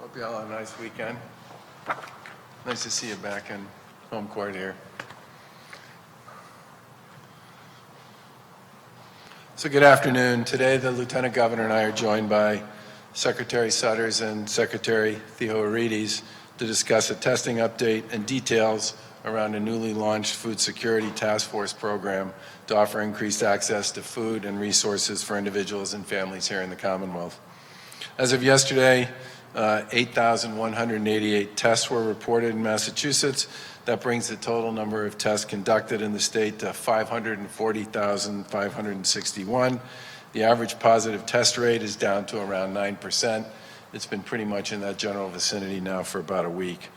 Hope you all had a nice weekend. Nice to see you back in home court here. So good afternoon. Today the Lieutenant Governor and I are joined by Secretary Sudders and Secretary Theoharides to discuss a testing update and details around a newly launched food security task force program to offer increased access to food and resources for individuals and families here in the Commonwealth. As of yesterday, 8,188 tests were reported in Massachusetts. That brings the total number of tests conducted in the state to 540,561. The average positive test rate is down to around 9%. It's been pretty much in that general vicinity now for about a week.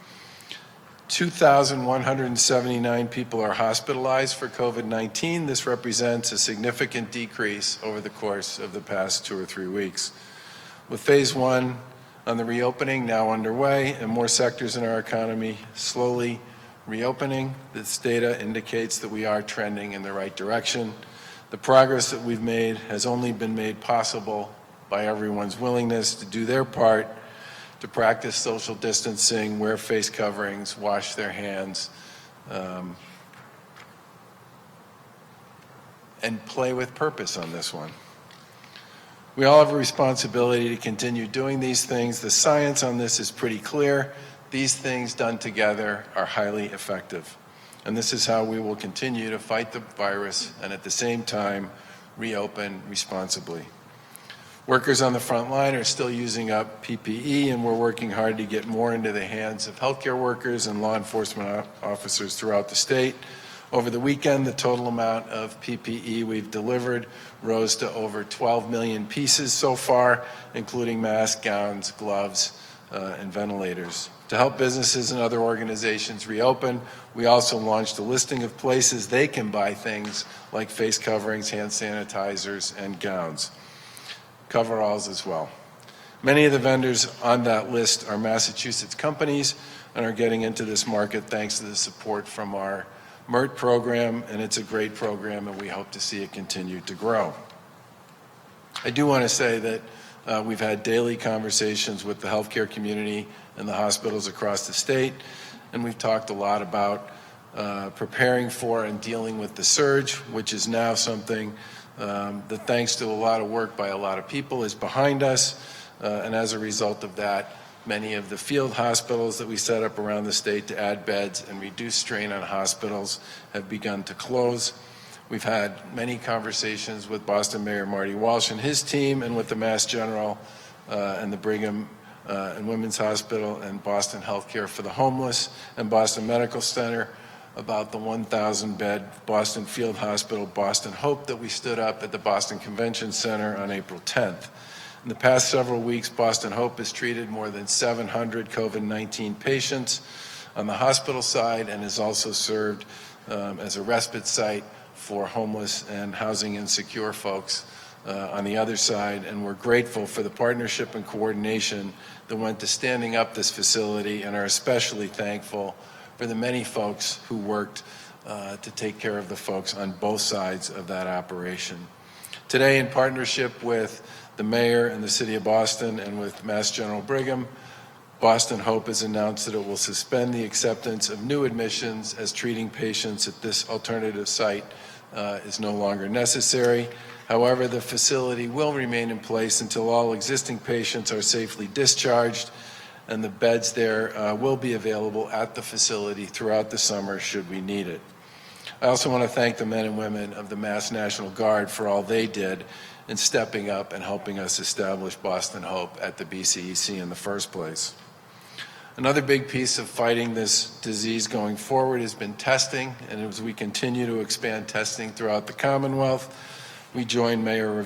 2,179 people are hospitalized for COVID-19. This represents a significant decrease over the course of the past 2 or 3 weeks. With phase one on the reopening now underway and more sectors in our economy slowly reopening, this data indicates that we are trending in the right direction. The progress that we've made has only been made possible by everyone's willingness to do their part to practice social distancing, wear face coverings, wash their hands, and play with purpose on this one. We all have a responsibility to continue doing these things. The science on this is pretty clear. These things done together are highly effective. And this is how we will continue to fight the virus and at the same time reopen responsibly. Workers on the front line are still using up PPE, and we're working hard to get more into the hands of healthcare workers and law enforcement officers throughout the state. Over the weekend, the total amount of PPE we've delivered rose to over 12 million pieces so far, including masks, gowns, gloves, and ventilators. To help businesses and other organizations reopen, we also launched a listing of places they can buy things like face coverings, hand sanitizers, and gowns. Coveralls as well. Many of the vendors on that list are Massachusetts companies and are getting into this market thanks to the support from our MERT program, and it's a great program and we hope to see it continue to grow. I do want to say that we've had daily conversations with the healthcare community and the hospitals across the state, and we've talked a lot about preparing for and dealing with the surge, which is now something that, thanks to a lot of work by a lot of people, is behind us. And as a result of that, many of the field hospitals that we set up around the state to add beds and reduce strain on hospitals have begun to close. We've had many conversations with Boston Mayor Marty Walsh and his team, and with the Mass General and the Brigham and Women's Hospital and Boston Healthcare for the Homeless and Boston Medical Center about the 1,000-bed Boston Field Hospital, Boston Hope, that we stood up at the Boston Convention Center on April 10th. In the past several weeks, Boston Hope has treated more than 700 COVID-19 patients on the hospital side and has also served as a respite site for homeless and housing insecure folks on the other side. And we're grateful for the partnership and coordination that went to standing up this facility, and are especially thankful for the many folks who worked to take care of the folks on both sides of that operation. Today, in partnership with the Mayor and the City of Boston and with Mass General Brigham, Boston Hope has announced that it will suspend the acceptance of new admissions as treating patients at this alternative site is no longer necessary. However, the facility will remain in place until all existing patients are safely discharged, and the beds there will be available at the facility throughout the summer should we need it. I also want to thank the men and women of the Mass National Guard for all they did in stepping up and helping us establish Boston Hope at the BCEC in the first place. Another big piece of fighting this disease going forward has been testing, and as we continue to expand testing throughout the Commonwealth, we joined Mayor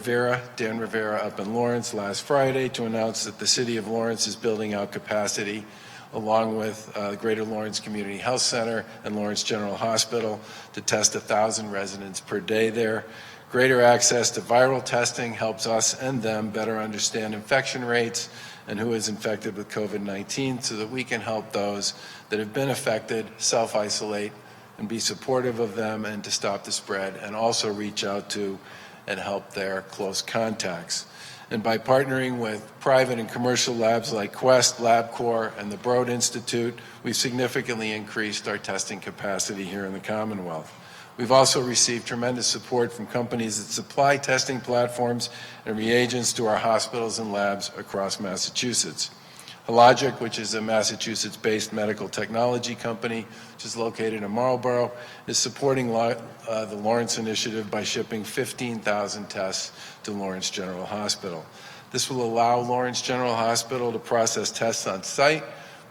Dan Rivera up in Lawrence last Friday to announce that the City of Lawrence is building out capacity along with the Greater Lawrence Community Health Center and Lawrence General Hospital to test 1,000 residents per day there. Greater access to viral testing helps us and them better understand infection rates and who is infected with COVID-19 so that we can help those that have been affected self-isolate and be supportive of them and to stop the spread, and also reach out to and help their close contacts. And by partnering with private and commercial labs like Quest, LabCorp, and the Broad Institute, we've significantly increased our testing capacity here in the Commonwealth. We've also received tremendous support from companies that supply testing platforms and reagents to our hospitals and labs across Massachusetts. Hologic, which is a Massachusetts-based medical technology company, which is located in Marlborough, is supporting the Lawrence Initiative by shipping 15,000 tests to Lawrence General Hospital. This will allow Lawrence General Hospital to process tests on site,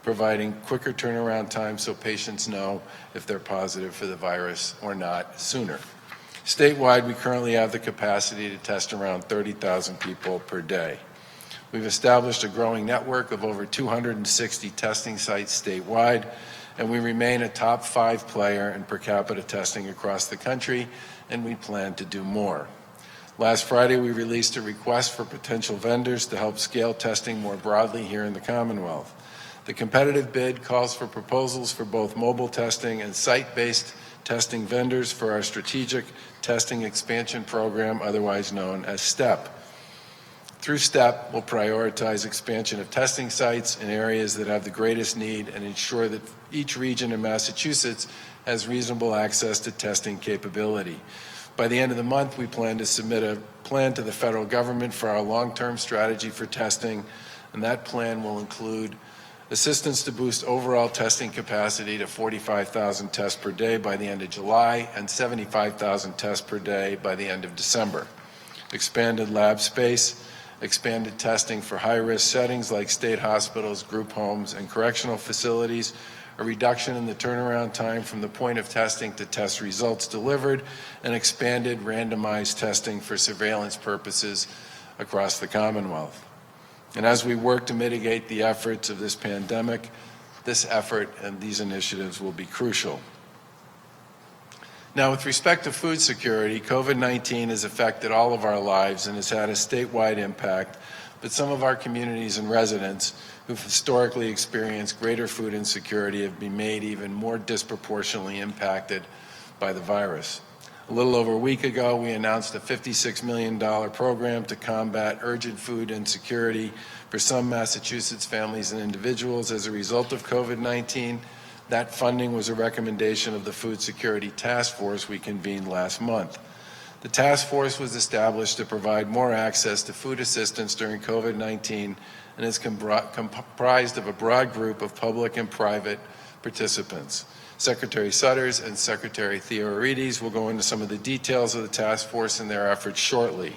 providing quicker turnaround time so patients know if they're positive for the virus or not sooner. Statewide, we currently have the capacity to test around 30,000 people per day. We've established a growing network of over 260 testing sites statewide, and we remain a top 5 player in per capita testing across the country, and we plan to do more. Last Friday, we released a request for potential vendors to help scale testing more broadly here in the Commonwealth. The competitive bid calls for proposals for both mobile testing and site-based testing vendors for our Strategic Testing Expansion Program, otherwise known as STEP. Through STEP, we'll prioritize expansion of testing sites in areas that have the greatest need and ensure that each region in Massachusetts has reasonable access to testing capability. By the end of the month, we plan to submit a plan to the federal government for our long-term strategy for testing, and that plan will include assistance to boost overall testing capacity to 45,000 tests per day by the end of July and 75,000 tests per day by the end of December. Expanded lab space, expanded testing for high-risk settings like state hospitals, group homes, and correctional facilities, a reduction in the turnaround time from the point of testing to test results delivered, and expanded randomized testing for surveillance purposes across the Commonwealth. And as we work to mitigate the efforts of this pandemic, this effort and these initiatives will be crucial. Now, with respect to food security, COVID-19 has affected all of our lives and has had a statewide impact, but some of our communities and residents who've historically experienced greater food insecurity have been made even more disproportionately impacted by the virus. A little over a week ago, we announced a $56 million program to combat urgent food insecurity for some Massachusetts families and individuals as a result of COVID-19. That funding was a recommendation of the Food Security Task Force we convened last month. The task force was established to provide more access to food assistance during COVID-19 and is comprised of a broad group of public and private participants. Secretary Sudders and Secretary Theoharides will go into some of the details of the task force and their efforts shortly.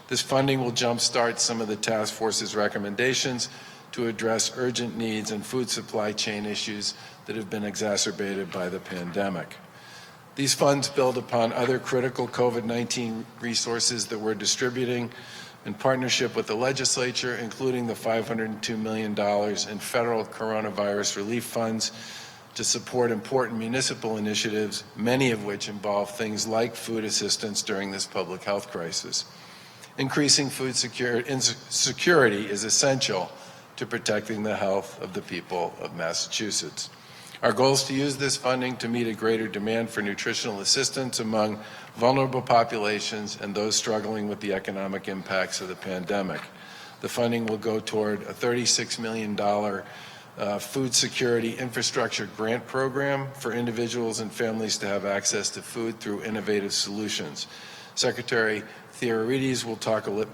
This funding will jumpstart some of the task force's recommendations to address urgent needs and food supply chain issues that have been exacerbated by the pandemic. These funds build upon other critical COVID-19 resources that we're distributing in partnership with the legislature, including the $502 million in federal coronavirus relief funds to support important municipal initiatives, many of which involve things like food assistance during this public health crisis. Increasing food security is essential to protecting the health of the people of Massachusetts. Our goal is to use this funding to meet a greater demand for nutritional assistance among vulnerable populations and those struggling with the economic impacts of the pandemic. The funding will go toward a $36 million food security infrastructure grant program for individuals and families to have access to food through innovative solutions. Secretary Theoharides will talk a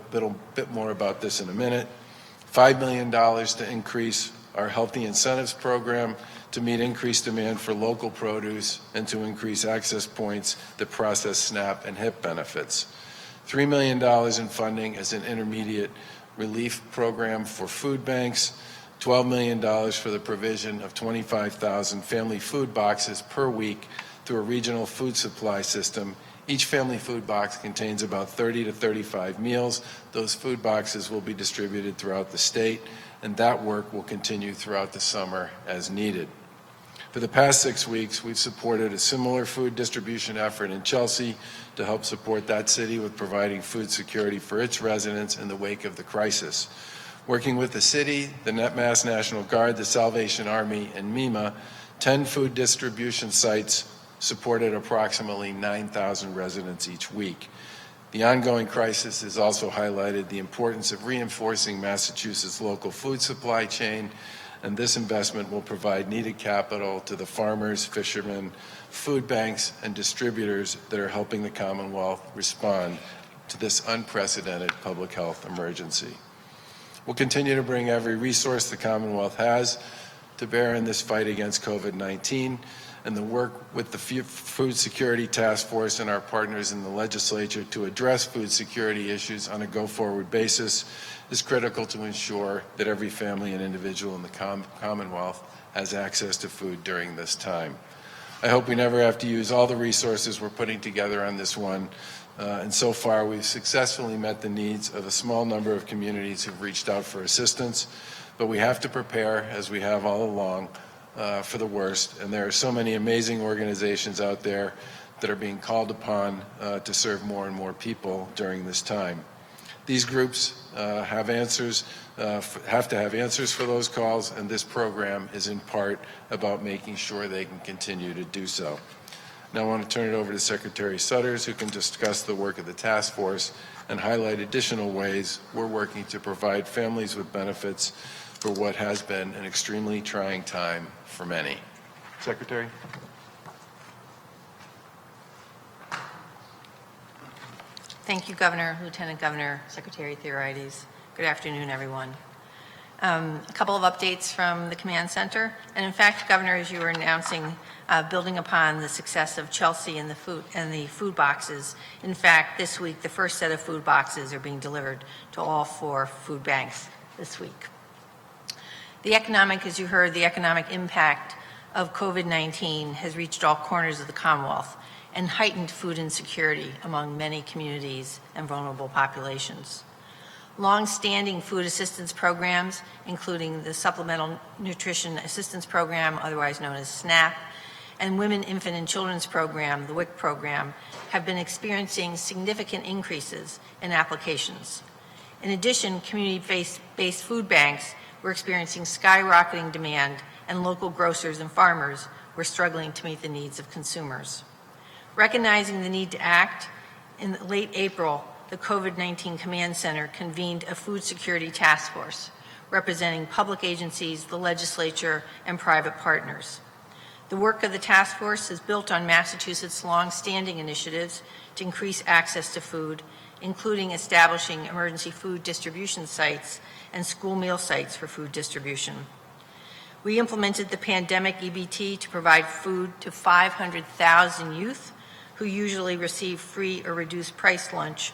bit more about this in a minute. $5 million to increase our Healthy Incentives program to meet increased demand for local produce and to increase access points that process SNAP and HIP benefits. $3 million in funding as an intermediate relief program for food banks, $12 million for the provision of 25,000 family food boxes per week through a regional food supply system. Each family food box contains about 30 to 35 meals. Those food boxes will be distributed throughout the state, and that work will continue throughout the summer as needed. For the past 6 weeks, we've supported a similar food distribution effort in Chelsea to help support that city with providing food security for its residents in the wake of the crisis. Working with the city, the Mass National Guard, the Salvation Army, and MEMA, 10 food distribution sites supported approximately 9,000 residents each week. The ongoing crisis has also highlighted the importance of reinforcing Massachusetts' local food supply chain, and this investment will provide needed capital to the farmers, fishermen, food banks, and distributors that are helping the Commonwealth respond to this unprecedented public health emergency. We'll continue to bring every resource the Commonwealth has to bear in this fight against COVID-19, and the work with the Food Security Task Force and our partners in the legislature to address food security issues on a go-forward basis is critical to ensure that every family and individual in the Commonwealth has access to food during this time. I hope we never have to use all the resources we're putting together on this one, and so far we've successfully met the needs of a small number of communities who've reached out for assistance, but we have to prepare, as we have all along, for the worst, and there are so many amazing organizations out there that are being called upon to serve more and more people during this time. These groups have to have answers for those calls, and this program is in part about making sure they can continue to do so. Now I want to turn it over to Secretary Sudders, who can discuss the work of the task force and highlight additional ways we're working to provide families with benefits for what has been an extremely trying time for many. Secretary? Thank you, Governor, Lieutenant Governor, Secretary Theoharides. Good afternoon, everyone. A couple of updates from the command center. And in fact, Governor, as you were announcing, building upon the success of Chelsea and the food boxes, in fact, this week, the first set of food boxes are being delivered to all 4 food banks this week. As you heard, the economic impact of COVID-19 has reached all corners of the Commonwealth and heightened food insecurity among many communities and vulnerable populations. Long-standing food assistance programs, including the Supplemental Nutrition Assistance Program, otherwise known as SNAP, and Women, Infant, and Children's Program, the WIC program, have been experiencing significant increases in applications. In addition, community-based food banks were experiencing skyrocketing demand, and local grocers and farmers were struggling to meet the needs of consumers. Recognizing the need to act, in late April, the COVID-19 Command Center convened a food security task force representing public agencies, the legislature, and private partners. The work of the task force is built on Massachusetts' long-standing initiatives to increase access to food, including establishing emergency food distribution sites and school meal sites for food distribution. We implemented the pandemic EBT to provide food to 500,000 youth who usually receive free or reduced price lunch,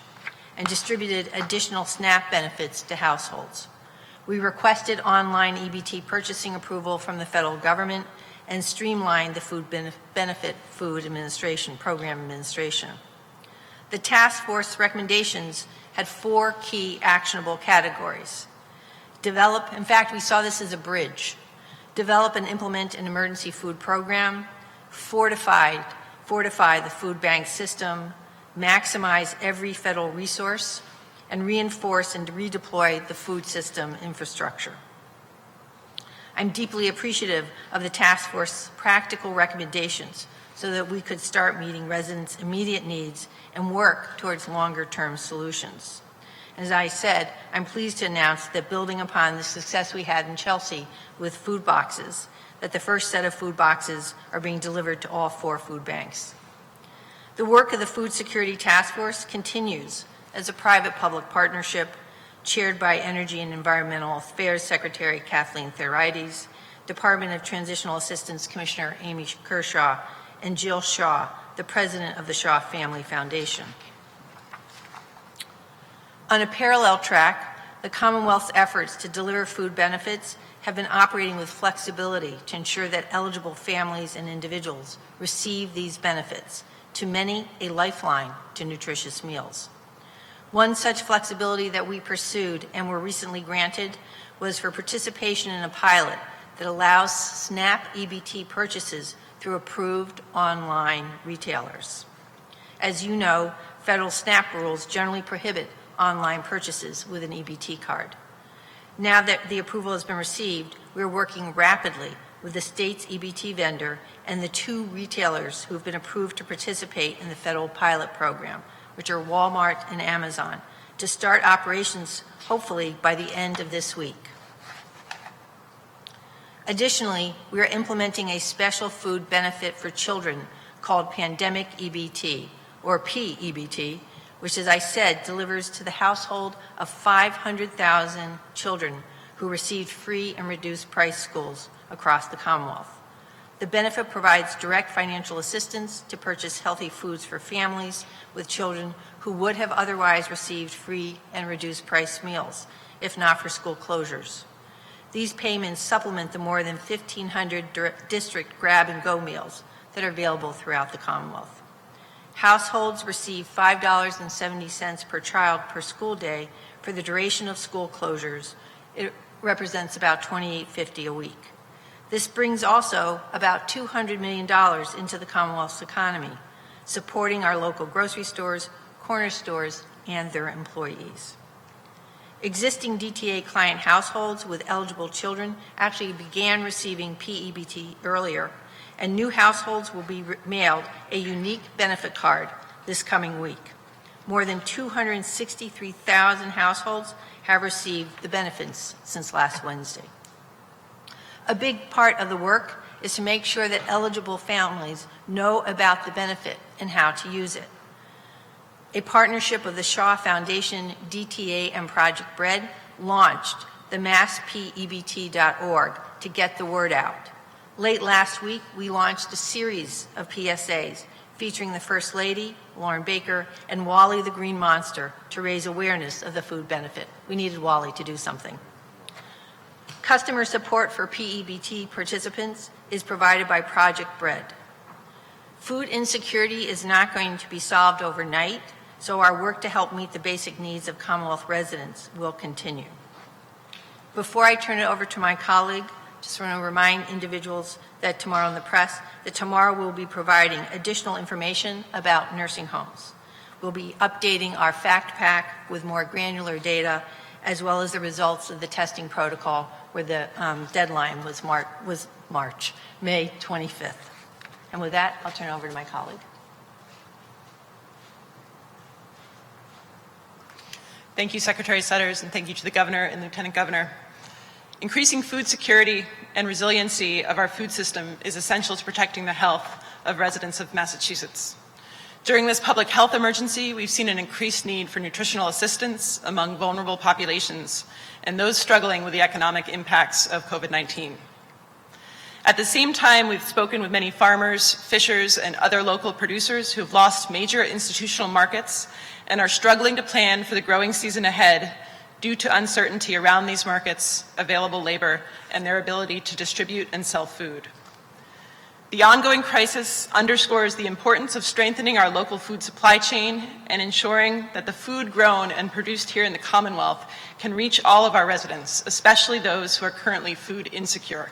and distributed additional SNAP benefits to households. We requested online EBT purchasing approval from the federal government and streamlined the Food Benefit Food Administration Program administration. The task force recommendations had 4 key actionable categories. In fact, we saw this as a bridge. Develop and implement an emergency food program, fortify the food bank system, maximize every federal resource, and reinforce and redeploy the food system infrastructure. I'm deeply appreciative of the task force's practical recommendations so that we could start meeting residents' immediate needs and work towards longer-term solutions. As I said, I'm pleased to announce that building upon the success we had in Chelsea with food boxes, that the first set of food boxes are being delivered to all 4 food banks. The work of the Food Security Task Force continues as a private-public partnership chaired by Energy and Environmental Affairs Secretary Kathleen Theoharides, Department of Transitional Assistance Commissioner Amy Kershaw, and Jill Shaw, the president of the Shaw Family Foundation. On a parallel track, the Commonwealth's efforts to deliver food benefits have been operating with flexibility to ensure that eligible families and individuals receive these benefits, to many a lifeline to nutritious meals. One such flexibility that we pursued and were recently granted was for participation in a pilot that allows SNAP EBT purchases through approved online retailers. As you know, federal SNAP rules generally prohibit online purchases with an EBT card. Now that the approval has been received, we're working rapidly with the state's EBT vendor and the 2 retailers who have been approved to participate in the federal pilot program, which are Walmart and Amazon, to start operations hopefully by the end of this week. Additionally, we are implementing a special food benefit for children called Pandemic EBT, or PEBT, which, as I said, delivers to the household of 500,000 children who received free and reduced price schools across the Commonwealth. The benefit provides direct financial assistance to purchase healthy foods for families with children who would have otherwise received free and reduced price meals, if not for school closures. These payments supplement the more than 1,500 district grab-and-go meals that are available throughout the Commonwealth. Households receive $5.70 per child per school day for the duration of school closures. It represents about $28.50 a week. This brings also about $200 million into the Commonwealth's economy, supporting our local grocery stores, corner stores, and their employees. Existing DTA client households with eligible children actually began receiving PEBT earlier, and new households will be mailed a unique benefit card this coming week. More than 263,000 households have received the benefits since last Wednesday. A big part of the work is to make sure that eligible families know about the benefit and how to use it. A partnership of the Shaw Foundation, DTA, and Project Bread launched the masspEBT.org to get the word out. Late last week, we launched a series of PSAs featuring the First Lady, Lauren Baker, and Wally the Green Monster to raise awareness of the food benefit. We needed Wally to do something. Customer support for PEBT participants is provided by Project Bread. Food insecurity is not going to be solved overnight, so our work to help meet the basic needs of Commonwealth residents will continue. Before I turn it over to my colleague, just want to remind individuals that tomorrow in the press, that tomorrow we'll be providing additional information about nursing homes. We'll be updating our fact pack with more granular data, as well as the results of the testing protocol, where the deadline was May 25th. And with that, I'll turn it over to my colleague. Thank you, Secretary Sudders, and thank you to the Governor and Lieutenant Governor. Increasing food security and resiliency of our food system is essential to protecting the health of residents of Massachusetts. During this public health emergency, we've seen an increased need for nutritional assistance among vulnerable populations and those struggling with the economic impacts of COVID-19. At the same time, we've spoken with many farmers, fishers, and other local producers who have lost major institutional markets and are struggling to plan for the growing season ahead due to uncertainty around these markets, available labor, and their ability to distribute and sell food. The ongoing crisis underscores the importance of strengthening our local food supply chain and ensuring that the food grown and produced here in the Commonwealth can reach all of our residents, especially those who are currently food insecure.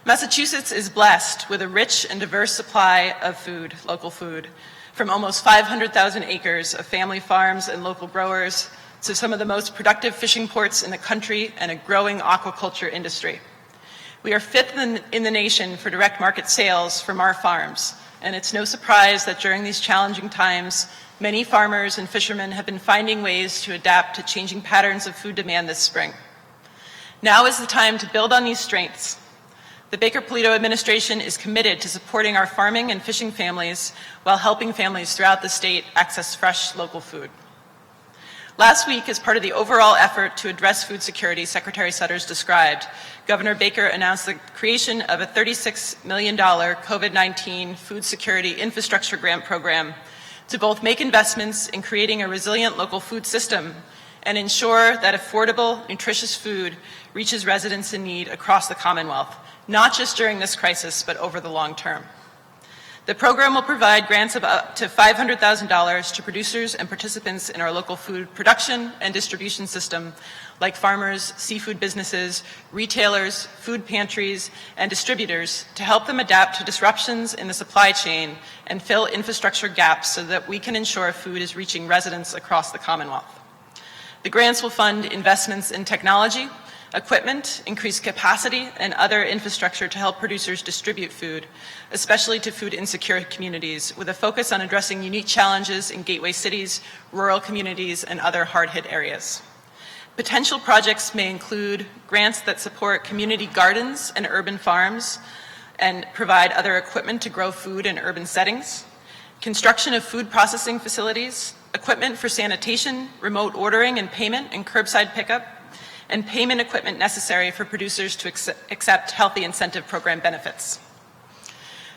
Massachusetts is blessed with a rich and diverse supply of food, local food, from almost 500,000 acres of family farms and local growers to some of the most productive fishing ports in the country and a growing aquaculture industry. We are fifth in the nation for direct market sales from our farms, and it's no surprise that during these challenging times, many farmers and fishermen have been finding ways to adapt to changing patterns of food demand this spring. Now is the time to build on these strengths. The Baker-Polito Administration is committed to supporting our farming and fishing families while helping families throughout the state access fresh local food. Last week, as part of the overall effort to address food security Secretary Sudders described, Governor Baker announced the creation of a $36 million COVID-19 food security infrastructure grant program to both make investments in creating a resilient local food system and ensure that affordable, nutritious food reaches residents in need across the Commonwealth, not just during this crisis, but over the long term. The program will provide grants of up to $500,000 to producers and participants in our local food production and distribution system, like farmers, seafood businesses, retailers, food pantries, and distributors, to help them adapt to disruptions in the supply chain and fill infrastructure gaps so that we can ensure food is reaching residents across the Commonwealth. The grants will fund investments in technology, equipment, increased capacity, and other infrastructure to help producers distribute food, especially to food insecure communities, with a focus on addressing unique challenges in gateway cities, rural communities, and other hard-hit areas. Potential projects may include grants that support community gardens and urban farms and provide other equipment to grow food in urban settings, construction of food processing facilities, equipment for sanitation, remote ordering and payment, and curbside pickup, and payment equipment necessary for producers to accept healthy incentive program benefits.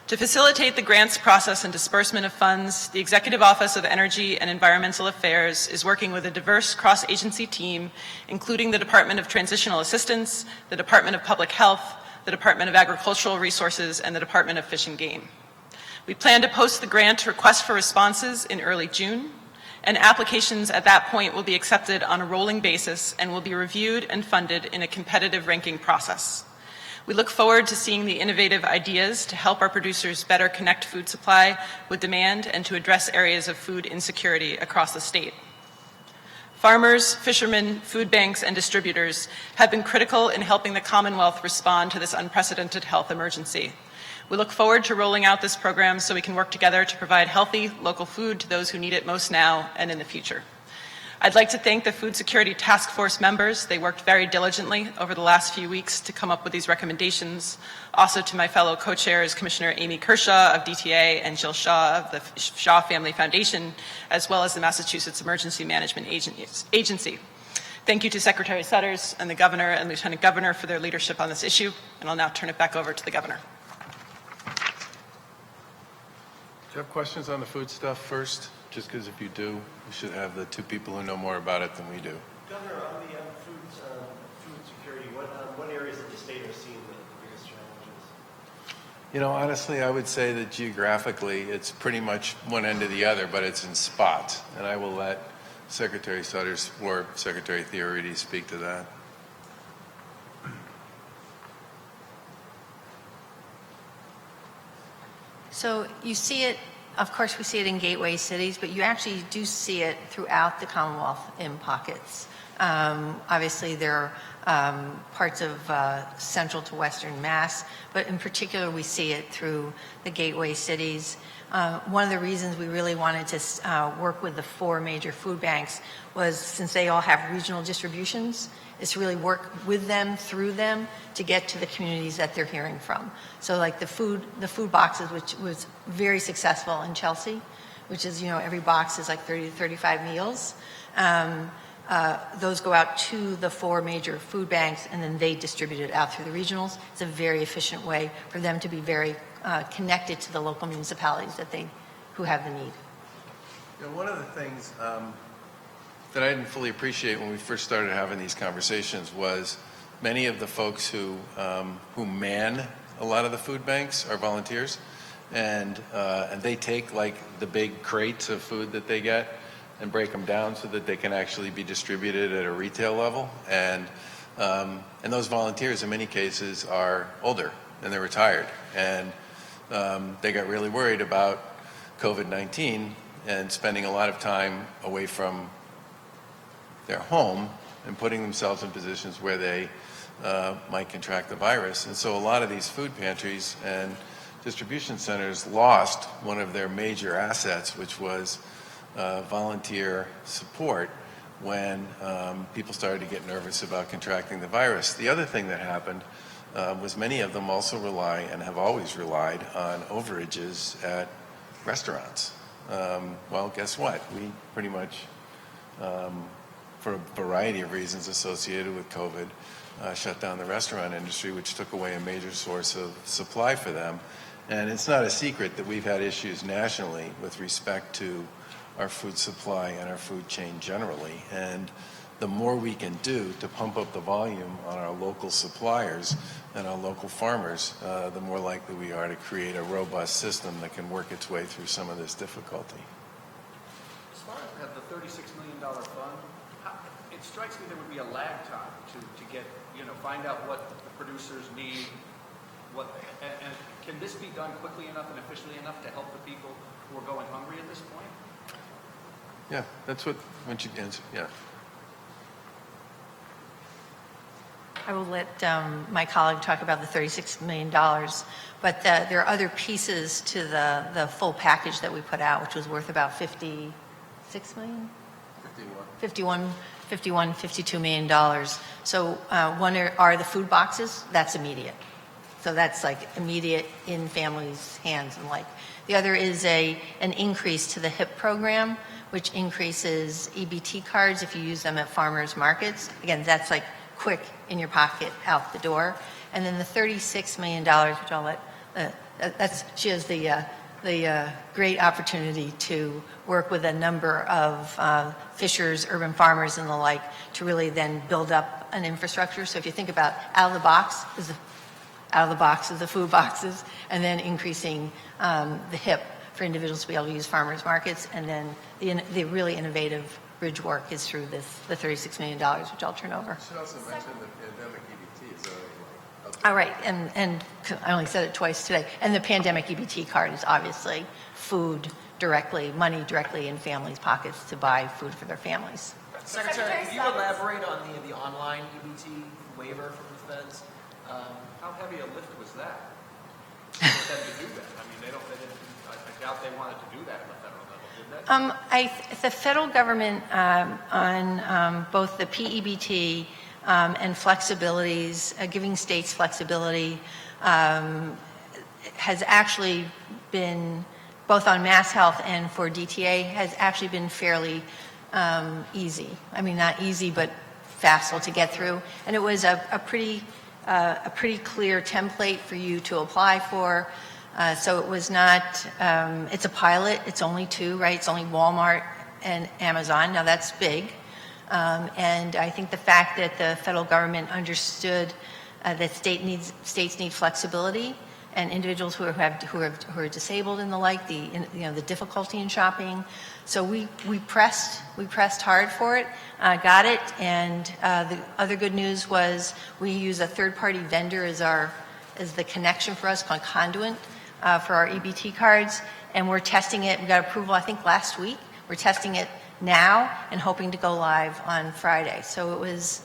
To facilitate the grants process and disbursement of funds, the Executive Office of Energy and Environmental Affairs is working with a diverse cross-agency team, including the Department of Transitional Assistance, the Department of Public Health, the Department of Agricultural Resources, and the Department of Fish and Game. We plan to post the grant request for responses in early June, and applications at that point will be accepted on a rolling basis and will be reviewed and funded in a competitive ranking process. We look forward to seeing the innovative ideas to help our producers better connect food supply with demand and to address areas of food insecurity across the state. Farmers, fishermen, food banks, and distributors have been critical in helping the Commonwealth respond to this unprecedented health emergency. We look forward to rolling out this program so we can work together to provide healthy, local food to those who need it most now and in the future. I'd like to thank the Food Security Task Force members. They worked very diligently over the last few weeks to come up with these recommendations. Also to my fellow co-chairs, Commissioner Amy Kershaw of DTA and Jill Shaw of the Shaw Family Foundation, as well as the Massachusetts Emergency Management Agency. Thank you to Secretary Sudders and the Governor and Lieutenant Governor for their leadership on this issue, and I'll now turn it back over to the Governor. Do you have questions on the food stuff first? Just because if you do, we should have the two people who know more about it than we do. Governor, on the food security, what areas of the state are seeing the biggest challenges? You know, honestly, I would say that geographically, it's pretty much one end or the other, but it's in spots. And I will let Secretary Sudders or Secretary Theoharides speak to that. So you see it, of course we see it in gateway cities, but you actually do see it throughout the Commonwealth in pockets. Obviously there are parts of central to western Mass, but in particular we see it through the gateway cities. One of the reasons we really wanted to work with the 4 major food banks was, since they all have regional distributions, is to really work with them, through them, to get to the communities that they're hearing from. So like the food boxes, which was very successful in Chelsea, which is, every box is like 30 to 35 meals. Those go out to the 4 major food banks, and then they distribute it out through the regionals. It's a very efficient way for them to be very connected to the local municipalities who have the need. One of the things that I didn't fully appreciate when we first started having these conversations was many of the folks who man a lot of the food banks are volunteers, and they take like the big crates of food that they get and break them down so that they can actually be distributed at a retail level. And those volunteers in many cases are older and they're retired, and they got really worried about COVID-19 and spending a lot of time away from their home and putting themselves in positions where they might contract the virus. And so a lot of these food pantries and distribution centers lost one of their major assets, which was volunteer support when people started to get nervous about contracting the virus. The other thing that happened was many of them also rely, and have always relied, on overages at restaurants. Well, guess what? We pretty much, for a variety of reasons associated with COVID, shut down the restaurant industry, which took away a major source of supply for them. And it's not a secret that we've had issues nationally with respect to our food supply and our food chain generally. And the more we can do to pump up the volume on our local suppliers and our local farmers, the more likely we are to create a robust system that can work its way through some of this difficulty. As far as the $36 million fund, it strikes me there would be a lag time to get, find out what the producers need, and can this be done quickly enough and efficiently enough to help the people who are going hungry at this point? Yeah, that's what, once you answer, yeah. I will let my colleague talk about the $36 million, but there are other pieces to the full package that we put out, which was worth about $56 million? 52 million dollars. So one are the food boxes. That's immediate. So that's like immediate in families' hands and like. The other is an increase to the HIP program, which increases EBT cards if you use them at farmers markets. Again, that's like quick in your pocket out the door. And then the $36 million, which I'll let, she has the great opportunity to work with a number of fishers, urban farmers and the like to really then build up an infrastructure. So if you think about out of the box is the food boxes, and then increasing the HIP for individuals to be able to use farmers markets, and then the really innovative bridge work is through the $36 million, which I'll turn over. You should also mention the pandemic EBT is already like All right, and I only said it twice today. And the pandemic EBT card is obviously money directly in families' pockets to buy food for their families. Secretary, could you elaborate on the online EBT waiver from the feds? How heavy a lift was that for them to do that? I mean, I doubt they wanted to do that at the federal level, did they? The federal government on both the PEBT and flexibilities, giving states flexibility, has actually been, both on mass health and for DTA, has actually been fairly easy. I mean, not easy, but facile to get through. And it was a pretty clear template for you to apply for. So it was not, it's a pilot, it's only 2, right? It's only Walmart and Amazon. Now that's big. And I think the fact that the federal government understood that states need flexibility, and individuals who are disabled and the like, the difficulty in shopping. So we pressed hard for it, got it, and the other good news was we use a third-party vendor as the connection for us, called Conduent, for our EBT cards, and we're testing it. We got approval, I think, last week. We're testing it now and hoping to go live on Friday. So it was,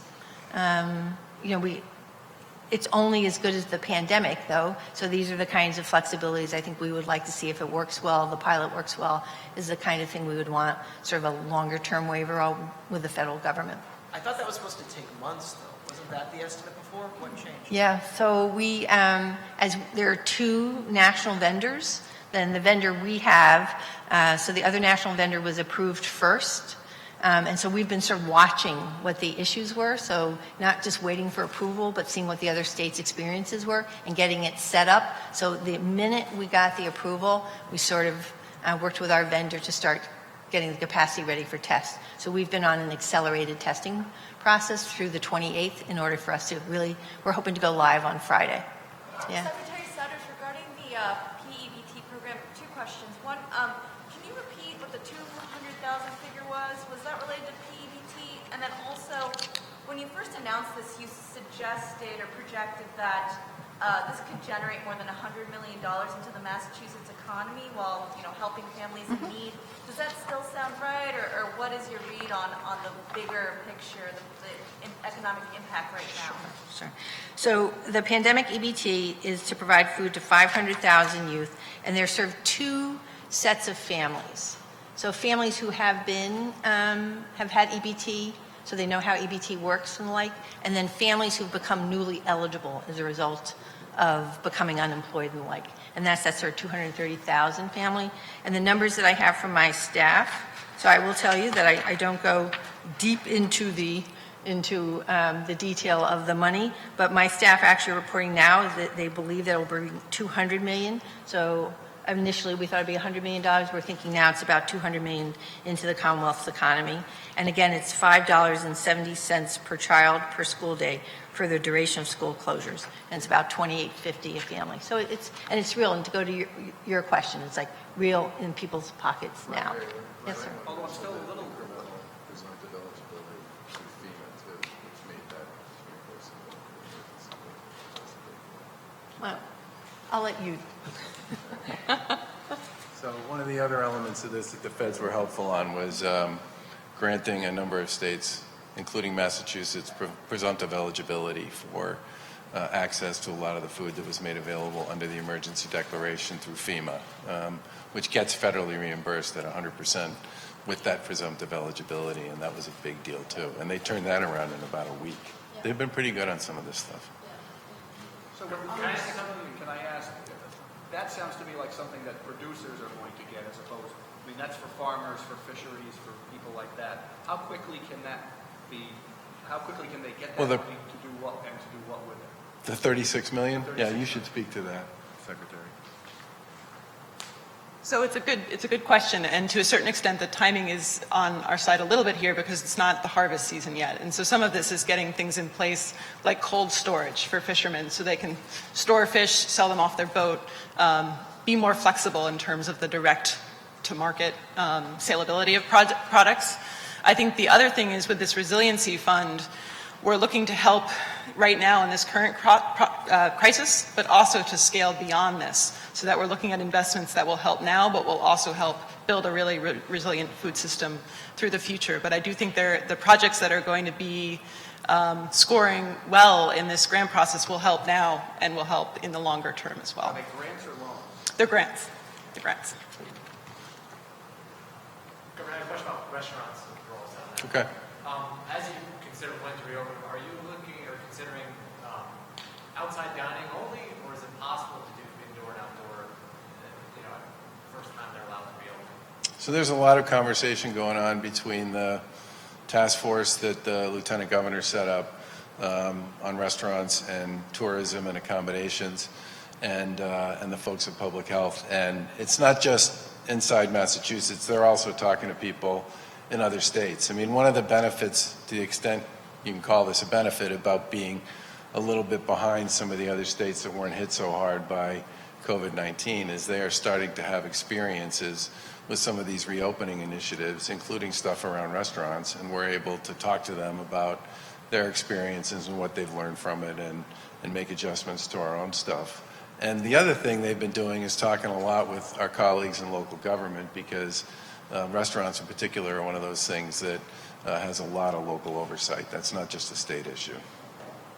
it's only as good as the pandemic, though. So these are the kinds of flexibilities I think we would like to see. If it works well, the pilot works well, is the kind of thing we would want, sort of a longer-term waiver with the federal government. I thought that was supposed to take months, though. Wasn't that the estimate before? What changed? Yeah, so we, as there are 2 national vendors, then the vendor we have, so the other national vendor was approved first. And so we've been sort of watching what the issues were, so not just waiting for approval, but seeing what the other states' experiences were and getting it set up. So the minute we got the approval, we sort of worked with our vendor to start getting the capacity ready for tests. So we've been on an accelerated testing process through the 28th in order for us to really, we're hoping to go live on Friday. Yeah. Secretary Sudders, regarding the PEBT program, 2 questions. One, can you repeat what the 200,000 figure was? Was that related to PEBT? And then also, when you first announced this, you suggested or projected that this could generate more than $100 million into the Massachusetts economy while helping families in need. Does that still sound right, or what is your read on the bigger picture, the economic impact right now? Sure. So the pandemic EBT is to provide food to 500,000 youth, and they're served 2 sets of families. So families who have had EBT, so they know how EBT works and the like, and then families who've become newly eligible as a result of becoming unemployed and the like. And that's sort of 230,000 family. And the numbers that I have from my staff, so I will tell you that I don't go deep into the detail of the money, but my staff actually are reporting now that they believe that it will bring $200 million. So initially we thought it'd be $100 million. We're thinking now it's about $200 million into the Commonwealth's economy. And again, it's $5.70 per child per school day for the duration of school closures. And it's about $28.50 a family. So it's real. And to go to your question, it's like real in people's pockets now. Yes, sir. Although I'm still a little presumptive eligibility to FEMA too, which made that reimbursable. Well, I'll let you. So one of the other elements of this that the feds were helpful on was granting a number of states including Massachusetts, presumptive eligibility for access to a lot of the food that was made available under the emergency declaration through FEMA, which gets federally reimbursed at 100% with that presumptive eligibility, and that was a big deal too. And they turned that around in about a week. They've been pretty good on some of this stuff. So can I ask, that sounds to me like something that producers are going to get as opposed, I mean, that's for farmers, for fisheries, for people like that. How quickly can that be, how quickly can they get that money to do what, and to do what with it? The 36 million? Yeah, you should speak to that, Secretary. So it's a good question, and to a certain extent the timing is on our side a little bit here because it's not the harvest season yet. And so some of this is getting things in place like cold storage for fishermen so they can store fish, sell them off their boat, be more flexible in terms of the direct to market salability of products. I think the other thing is with this resiliency fund, we're looking to help right now in this current crisis, but also to scale beyond this, so that we're looking at investments that will help now, but will also help build a really resilient food system through the future. But I do think the projects that are going to be scoring well in this grant process will help now and will help in the longer term as well. Are they grants or loans? They're grants. They're grants. I have a question about restaurants and roles on that. Okay. As you consider when to reopen, are you looking or considering outside dining only, or is it possible to do indoor and outdoor, first time they're allowed to reopen? So there's a lot of conversation going on between the task force that the Lieutenant Governor set up on restaurants and tourism and accommodations and the folks at Public Health. And it's not just inside Massachusetts. They're also talking to people in other states. I mean, one of the benefits, to the extent you can call this a benefit, about being a little bit behind some of the other states that weren't hit so hard by COVID-19 is they are starting to have experiences with some of these reopening initiatives, including stuff around restaurants, and we're able to talk to them about their experiences and what they've learned from it and make adjustments to our own stuff. And the other thing they've been doing is talking a lot with our colleagues in local government, because restaurants in particular are one of those things that has a lot of local oversight. That's not just a state issue.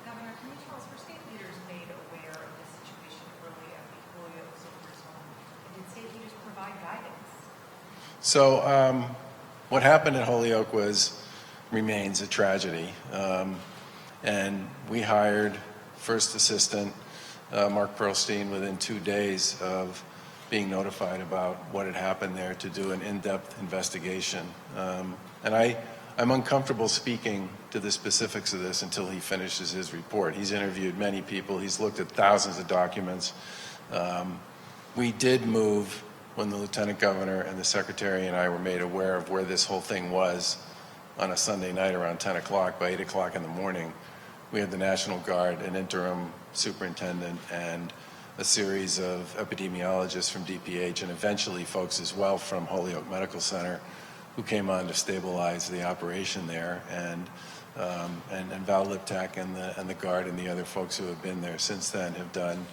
Governor, can you tell us, were state leaders made aware of the situation early at the Polito Sudders home? And did state leaders provide guidance? So what happened at Holyoke remains a tragedy. And we hired First Assistant Mark Perlstein within 2 days of being notified about what had happened there to do an in-depth investigation. And I'm uncomfortable speaking to the specifics of this until he finishes his report. He's interviewed many people. He's looked at thousands of documents. We did move when the Lieutenant Governor and the Secretary and I were made aware of where this whole thing was on a Sunday night around 10 o'clock. By 8 o'clock in the morning, we had the National Guard, an interim superintendent, and a series of epidemiologists from DPH, and eventually folks as well from Holyoke Medical Center, who came on to stabilize the operation there, and Val Liptak and the Guard and the other folks who have been there since then have done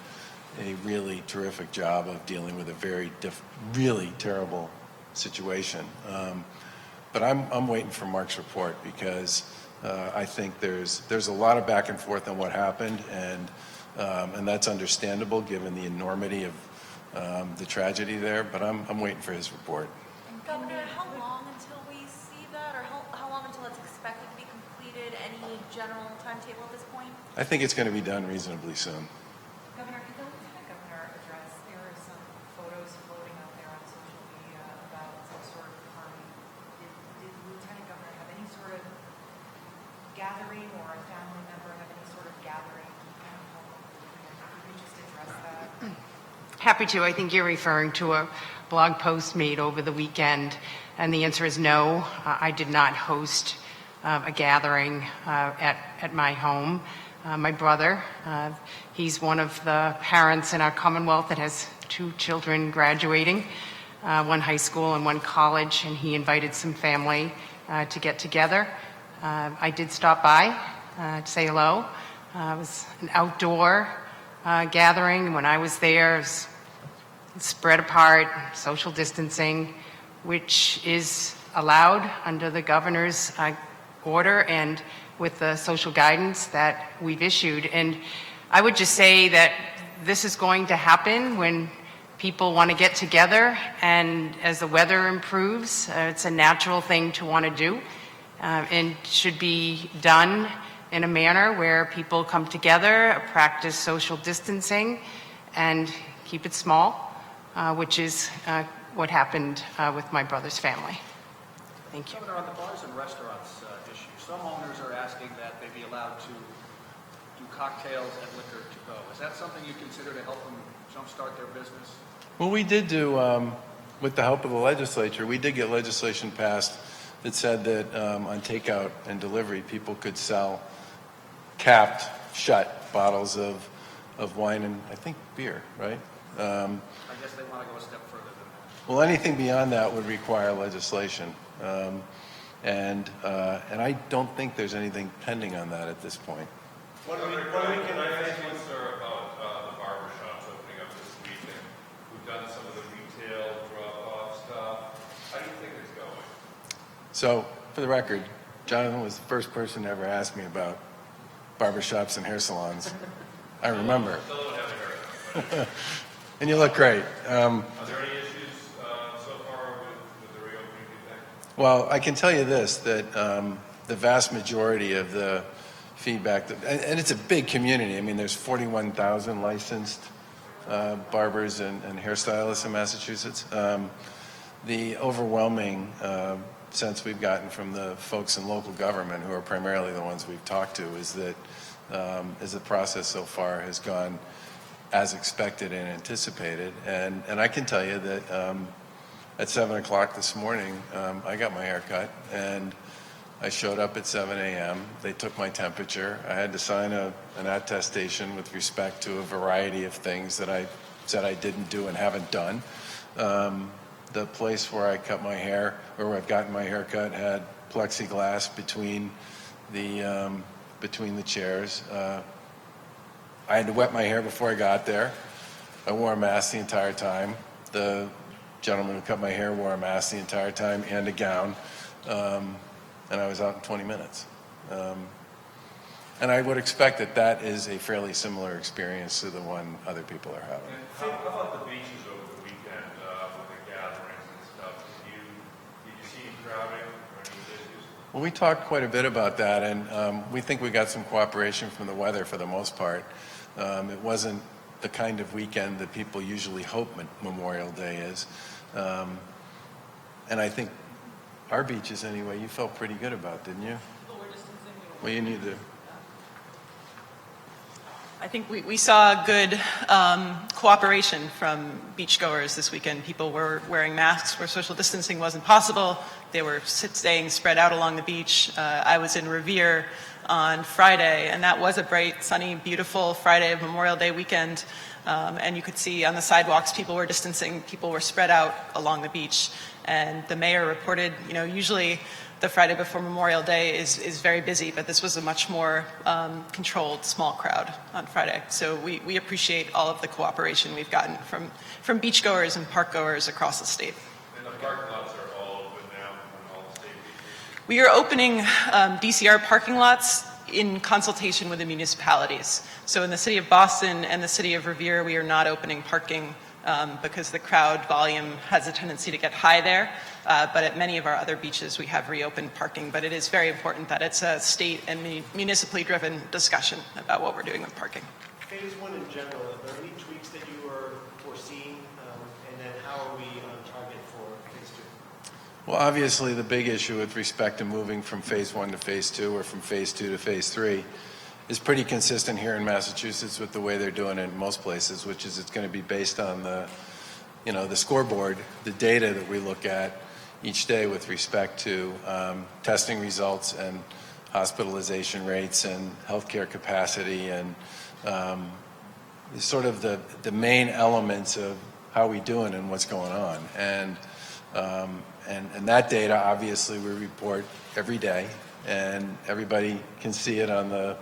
a really terrific job of dealing with a really terrible situation. But I'm waiting for Mark's report, because I think there's a lot of back and forth on what happened, and that's understandable given the enormity of the tragedy there. But I'm waiting for his report. And Governor, how long until we see that, or how long until it's expected to be completed? Any general timetable at this point? I think it's going to be done reasonably soon. Governor, could the Lieutenant Governor address, there are some photos floating out there on social media about some sort of party. Did the Lieutenant Governor have any sort of gathering, or a family member have any sort of gathering? Could you just address that? Happy to. I think you're referring to a blog post made over the weekend, and the answer is no. I did not host a gathering at my home. My brother, he's one of the parents in our Commonwealth that has 2 children graduating, one high school and one college, and he invited some family to get together. I did stop by to say hello. It was an outdoor gathering. When I was there, it was spread apart, social distancing, which is allowed under the governor's order and with the social guidance that we've issued. And I would just say that this is going to happen when people want to get together, and as the weather improves, it's a natural thing to want to do, and should be done in a manner where people come together, practice social distancing, and keep it small, which is what happened with my brother's family. Thank you. Governor, on the bars and restaurants issue, some owners are asking that they be allowed to do cocktails and liquor to go. Is that something you consider to help them jumpstart their business? Well, we did do, with the help of the legislature, we did get legislation passed that said that on takeout and delivery, people could sell capped, shut bottles of wine and I think beer, right? I guess they want to go a step further than that. Well, anything beyond that would require legislation. And I don't think there's anything pending on that at this point. What do we can I ask you, sir, about the barber shops opening up this weekend? We've done some of the retail drop-off stuff. How do you think it's going? So, for the record, Jonathan was the first person to ever ask me about barbershops and hair salons. I remember. Still don't have a haircut. And you look great. Are there any issues so far with the reopening, do you think? Well, I can tell you this, that the vast majority of the feedback, and it's a big community. I mean, there's 41,000 licensed barbers and hairstylists in Massachusetts. The overwhelming sense we've gotten from the folks in local government, who are primarily the ones we've talked to, is that as the process so far has gone as expected and anticipated. And I can tell you that at 7 o'clock this morning, I got my hair cut, and I showed up at 7 a.m. They took my temperature. I had to sign an attestation with respect to a variety of things that I said I didn't do and haven't done. The place where I cut my hair, or where I've gotten my hair cut, had plexiglass between the chairs. I had to wet my hair before I got there. I wore a mask the entire time. The gentleman who cut my hair wore a mask the entire time and a gown. And I was out in 20 minutes. And I would expect that that is a fairly similar experience to the one other people are having. And how about the beaches over the weekend with the gatherings and stuff? Did you see any crowding or any issues? Well, we talked quite a bit about that, and we think we got some cooperation from the weather for the most part. It wasn't the kind of weekend that people usually hope Memorial Day is. And I think our beaches, anyway, you felt pretty good about, didn't you? Well, you need to. I think we saw good cooperation from beachgoers this weekend. People were wearing masks where social distancing wasn't possible. They were staying spread out along the beach. I was in Revere on Friday, and that was a bright, sunny, beautiful Friday of Memorial Day weekend. And you could see on the sidewalks, people were distancing, people were spread out along the beach. And the mayor reported, usually the Friday before Memorial Day is very busy, but this was a much more controlled, small crowd on Friday. So we appreciate all of the cooperation we've gotten from beachgoers and parkgoers across the state. And the parking lots are all open now on all the state beaches? We are opening DCR parking lots in consultation with the municipalities. So in the city of Boston and the city of Revere, we are not opening parking because the crowd volume has a tendency to get high there. But at many of our other beaches, we have reopened parking. But it is very important that it's a state and municipally driven discussion about what we're doing with parking. Phase one in general, are there any tweaks that you are foreseeing? And then how are we on target for phase two? Well, obviously, the big issue with respect to moving from phase one to phase two, or from phase two to phase three, is pretty consistent here in Massachusetts with the way they're doing it in most places, which is it's going to be based on the scoreboard, the data that we look at each day with respect to testing results and hospitalization rates and healthcare capacity and sort of the main elements of how we doing and what's going on. And that data, obviously, we report every day, and everybody can see it on the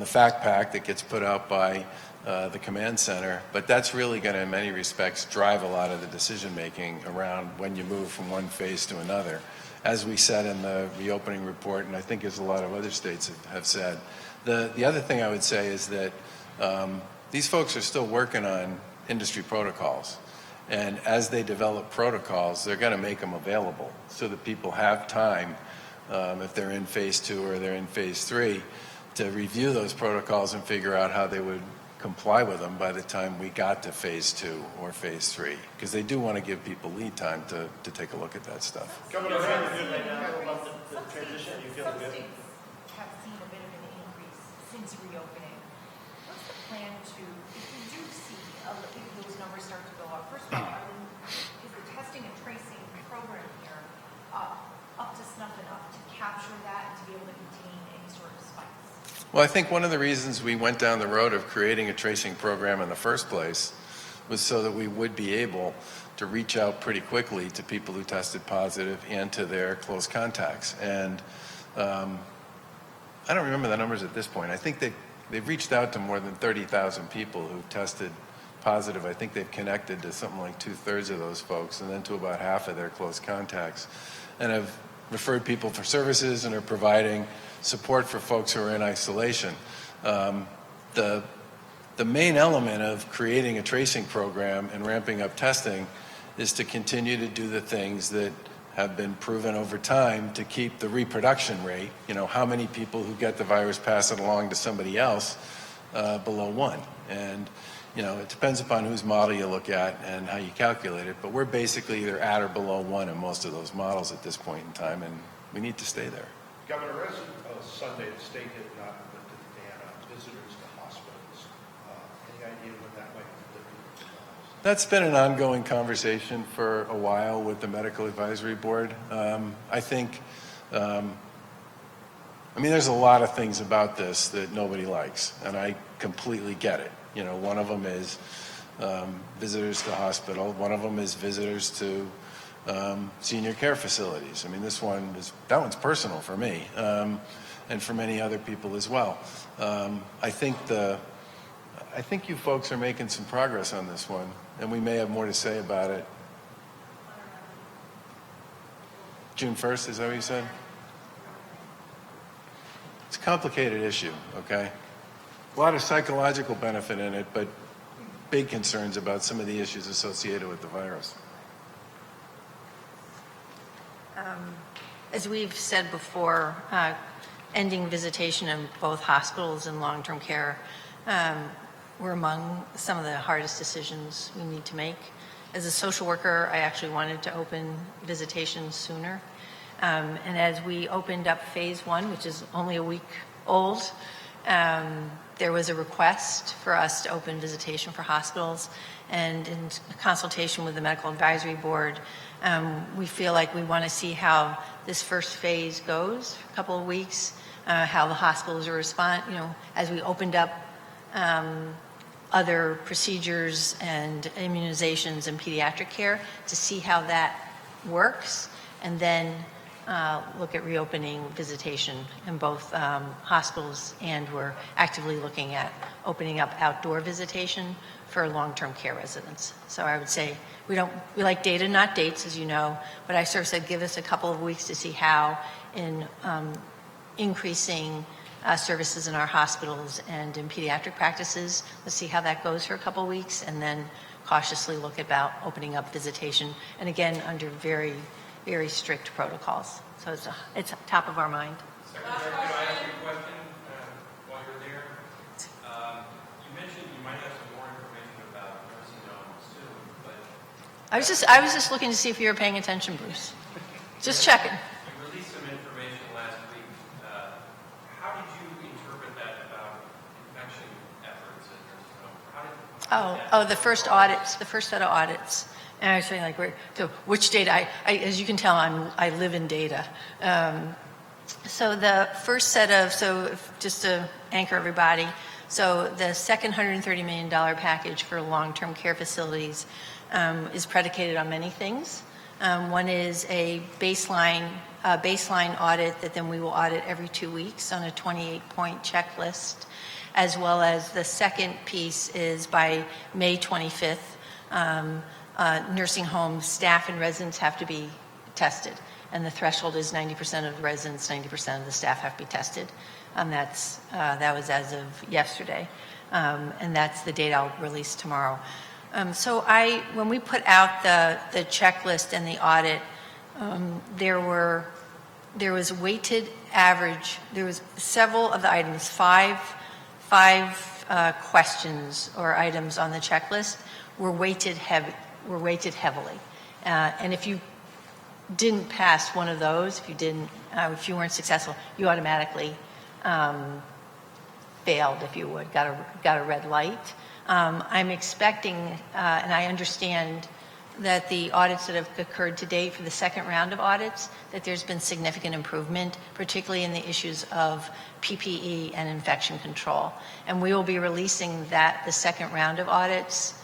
fact pack that gets put out by the command center. But that's really going to, in many respects, drive a lot of the decision making around when you move from one phase to another. as we said in the reopening report, and I think as a lot of other states have said. The other thing I would say is that these folks are still working on industry protocols. And as they develop protocols, they're going to make them available so that people have time, if they're in phase 2 or they're in phase 3, to review those protocols and figure out how they would comply with them by the time we got to phase 2 or phase 3. Because they do want to give people lead time to take a look at that stuff. Governor, how do you feel right now about the transition? You feel Some good? states have seen a bit of an increase since reopening. What's the plan to, if we do see if those numbers start to go up? First of all, is the testing and tracing program here up to snuff enough to capture that and to be able to contain any sort of spikes? Well, I think one of the reasons we went down the road of creating a tracing program in the first place was so that we would be able to reach out pretty quickly to people who tested positive and to their close contacts. And I don't remember the numbers at this point. I think they've reached out to more than 30,000 people who've tested positive. I think they've connected to something like 2/3 of those folks, and then to about half of their close contacts, and have referred people for services and are providing support for folks who are in isolation. The main element of creating a tracing program and ramping up testing is to continue to do the things that have been proven over time to keep the reproduction rate, how many people who get the virus pass it along to somebody else, below 1. And it depends upon whose model you look at and how you calculate it, but we're basically either at or below 1 in most of those models at this point in time, and we need to stay there. Governor, as of Sunday, the state had not lifted the ban on visitors to hospitals. Any idea when that might be lifted? That's been an ongoing conversation for a while with the Medical Advisory Board. I think, there's a lot of things about this that nobody likes, and I completely get it. One of them is visitors to hospital. One of them is visitors to senior care facilities. That one's personal for me, and for many other people as well. I think you folks are making some progress on this one, and we may have more to say about it. June 1st, is that what you said? It's a complicated issue, okay? A lot of psychological benefit in it, but big concerns about some of the issues associated with the virus. As we've said before, ending visitation in both hospitals and long-term care were among some of the hardest decisions we need to make. As a social worker, I actually wanted to open visitation sooner. And as we opened up phase 1, which is only a week old, there was a request for us to open visitation for hospitals, and in consultation with the Medical Advisory Board, we feel like we want to see how this first phase goes for a couple of weeks, how the hospitals respond, as we opened up other procedures and immunizations and pediatric care, to see how that works, and then look at reopening visitation in both hospitals, and we're actively looking at opening up outdoor visitation for long-term care residents. So I would say we like data, not dates, as you know, but I sort of said give us a couple of weeks to see how in increasing services in our hospitals and in pediatric practices. Let's see how that goes for a couple of weeks, and then cautiously look about opening up visitation, and again, under very, very strict protocols. So it's top of our mind. Secretary, could I ask you a question while you're there? You mentioned you might have some more information about nursing homes soon, but I was just looking to see if you were paying attention, Bruce. Just checking. you released some information last week. How did you interpret that about infection efforts at nursing homes? The first audits, the first set of audits. And I was saying, so which data? As you can tell, I live in data. So the first set of, just to anchor everybody, so the second $130 million package for long-term care facilities is predicated on many things. One is a baseline audit that then we will audit every 2 weeks on a 28-point checklist, as well as the second piece is by May 25th, nursing home staff and residents have to be tested. and the threshold is 90% of the residents, 90% of the staff have to be tested. That was as of yesterday, and that's the date I'll release tomorrow. So when we put out the checklist and the audit, there was weighted average. There was several of the items, five questions or items on the checklist were weighted heavily. And if you didn't pass one of those, if you weren't successful, you automatically failed, if you would, got a red light. I'm expecting, and I understand that the audits that have occurred to date for the second round of audits, that there's been significant improvement, particularly in the issues of PPE and infection control. And we will be releasing the second round of audits,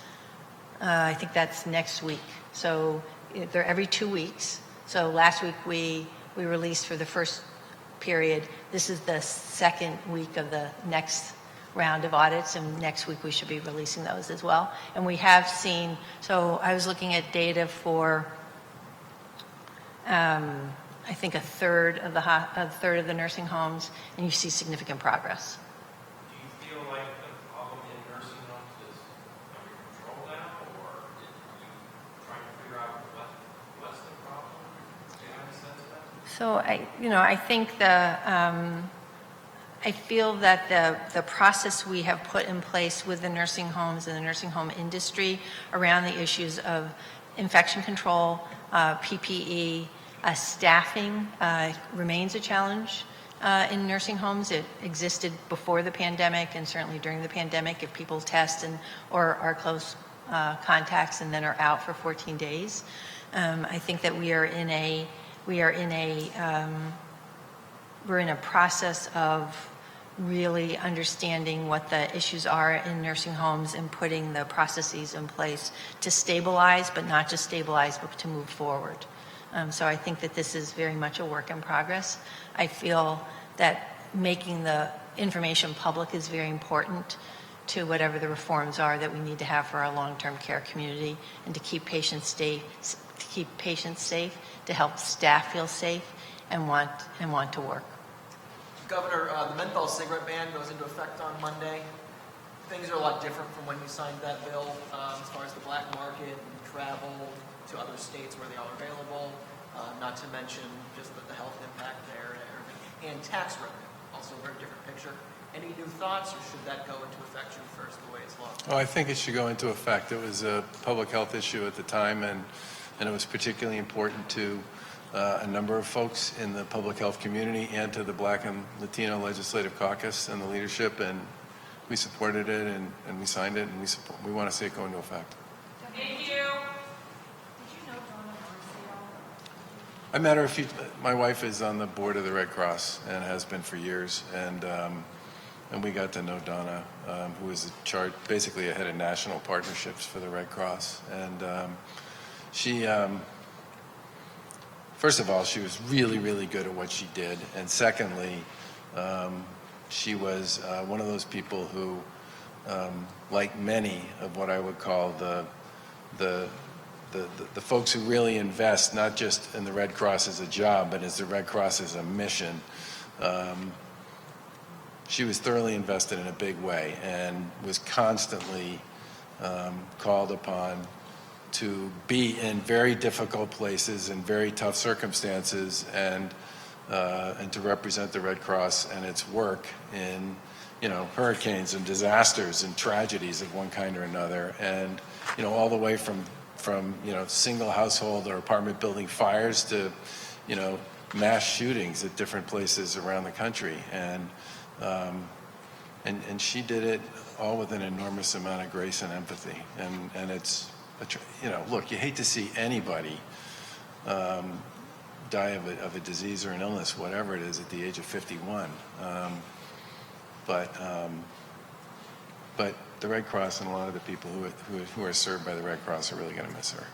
I think that's next week. So they're every 2 weeks. So last week we released for the first period. This is the second week of the next round of audits, and next week we should be releasing those as well. And we have seen, so I was looking at data for, I think a third of the nursing homes, and you see significant progress. Do you feel like the problem in nursing homes is under control now, or are you trying to figure out what's the problem? Do you have a sense of that? So I think I feel that the process we have put in place with the nursing homes and the nursing home industry around the issues of infection control, PPE, staffing remains a challenge in nursing homes. It existed before the pandemic and certainly during the pandemic. If people test or are close contacts and then are out for 14 days, I think that we're in a process of really understanding what the issues are in nursing homes and putting the processes in place to stabilize, but not just stabilize, but to move forward. So I think that this is very much a work in progress. I feel that making the information public is very important to whatever the reforms are that we need to have for our long-term care community, and to keep patients safe, to help staff feel safe and want to work. Governor, the menthol cigarette ban goes into effect on Monday. Things are a lot different from when you signed that bill as far as the black market and travel to other states where they are available, not to mention just the health impact there and tax revenue, also a very different picture. Any new thoughts, or should that go into effect June 1st the way it's law? Oh, I think it should go into effect. It was a public health issue at the time, and it was particularly important to a number of folks in the public health community and to the Black and Latino Legislative Caucus and the leadership, and we supported it and we signed it, and we want to see it go into effect. Thank you. Did you know Donna Marceo? I met her my wife is on the board of the Red Cross and has been for years, and we got to know Donna, who is basically a head of national partnerships for the Red Cross, and she. First of all, she was really, really good at what she did. And secondly, she was one of those people who, like many of what I would call the folks who really invest, not just in the Red Cross as a job, but as the Red Cross as a mission, she was thoroughly invested in a big way and was constantly called upon to be in very difficult places and very tough circumstances, and to represent the Red Cross and its work in, hurricanes and disasters and tragedies of one kind or another, and all the way from single household or apartment building fires to mass shootings at different places around the country, and she did it all with an enormous amount of grace and empathy, and it's. Look, you hate to see anybody die of a disease or an illness, whatever it is, at the age of 51. But the Red Cross and a lot of the people who are served by the Red Cross are really going to miss her.